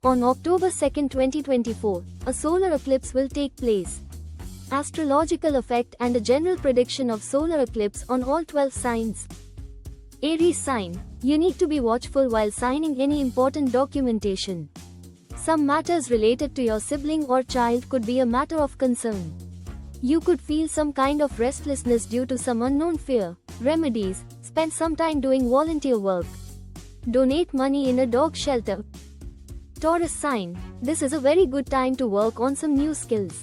On October 2, 2024, a solar eclipse will take place. Astrological effect and a general prediction of solar eclipse on all 12 signs. Aries sign, you need to be watchful while signing any important documentation. Some matters related to your sibling or child could be a matter of concern. You could feel some kind of restlessness due to some unknown fear. Remedies, spend some time doing volunteer work. Donate money in a dog shelter. Taurus sign, this is a very good time to work on some new skills.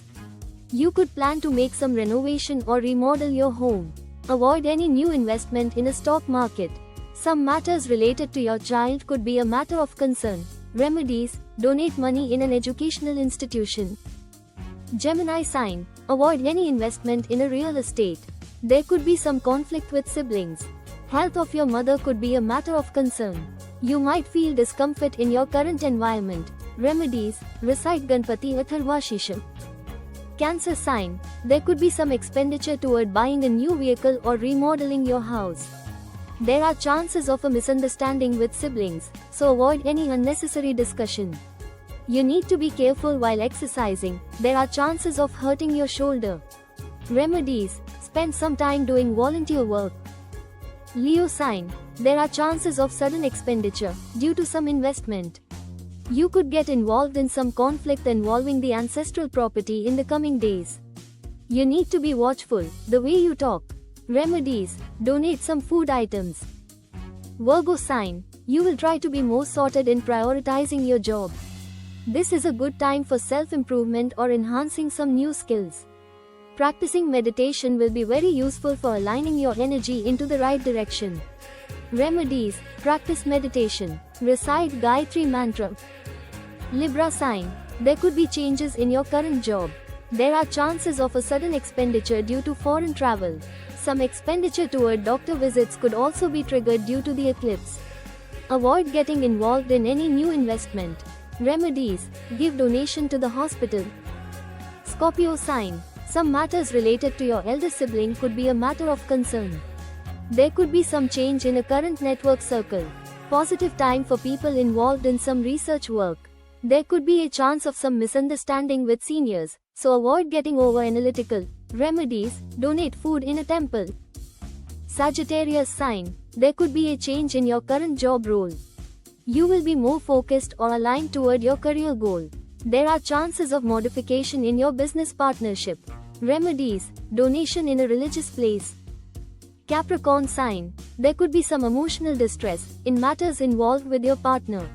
You could plan to make some renovation or remodel your home. Avoid any new investment in a stock market. Some matters related to your child could be a matter of concern. Remedies, donate money in an educational institution. Gemini sign, avoid any investment in a real estate. There could be some conflict with siblings. Health of your mother could be a matter of concern. You might feel discomfort in your current environment. Remedies, recite Ganpati Atharvashisham. Cancer sign, there could be some expenditure toward buying a new vehicle or remodeling your house. There are chances of a misunderstanding with siblings, so avoid any unnecessary discussion. You need to be careful while exercising, there are chances of hurting your shoulder. Remedies, spend some time doing volunteer work. Leo sign, there are chances of sudden expenditure due to some investment. You could get involved in some conflict involving the ancestral property in the coming days. You need to be watchful, the way you talk. Remedies, donate some food items. Virgo sign, you will try to be more sorted in prioritizing your job. This is a good time for self-improvement or enhancing some new skills. Practicing meditation will be very useful for aligning your energy into the right direction. Remedies, practice meditation. Recite Gayatri Mantra. Libra sign, there could be changes in your current job. There are chances of a sudden expenditure due to foreign travel. Some expenditure toward doctor visits could also be triggered due to the eclipse. Avoid getting involved in any new investment. Remedies, give donation to the hospital. Scorpio sign, some matters related to your elder sibling could be a matter of concern. There could be some change in a current network circle. Positive time for people involved in some research work. There could be a chance of some misunderstanding with seniors, so avoid getting over analytical. Remedies, donate food in a temple. Sagittarius sign, there could be a change in your current job role. You will be more focused or aligned toward your career goal. There are chances of modification in your business partnership. Remedies, donation in a religious place. Capricorn sign, there could be some emotional distress in matters involved with your partner.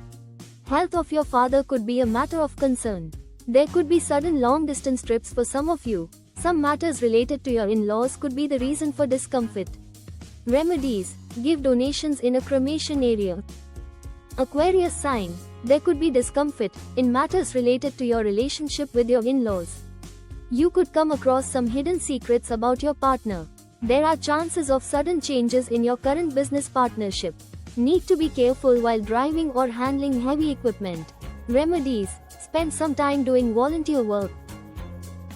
Health of your father could be a matter of concern. There could be sudden long-distance trips for some of you. Some matters related to your in-laws could be the reason for discomfort. Remedies, give donations in a cremation area. Aquarius sign, there could be discomfort in matters related to your relationship with your in-laws. You could come across some hidden secrets about your partner. There are chances of sudden changes in your current business partnership. Need to be careful while driving or handling heavy equipment. Remedies, spend some time doing volunteer work.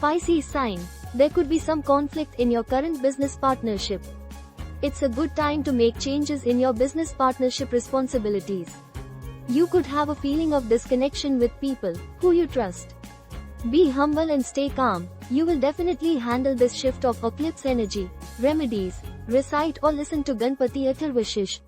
Pisces sign, there could be some conflict in your current business partnership. It's a good time to make changes in your business partnership responsibilities. You could have a feeling of disconnection with people who you trust. Be humble and stay calm. You will definitely handle this shift of eclipse energy. Remedies, recite or listen to Ganpati Atharvashish.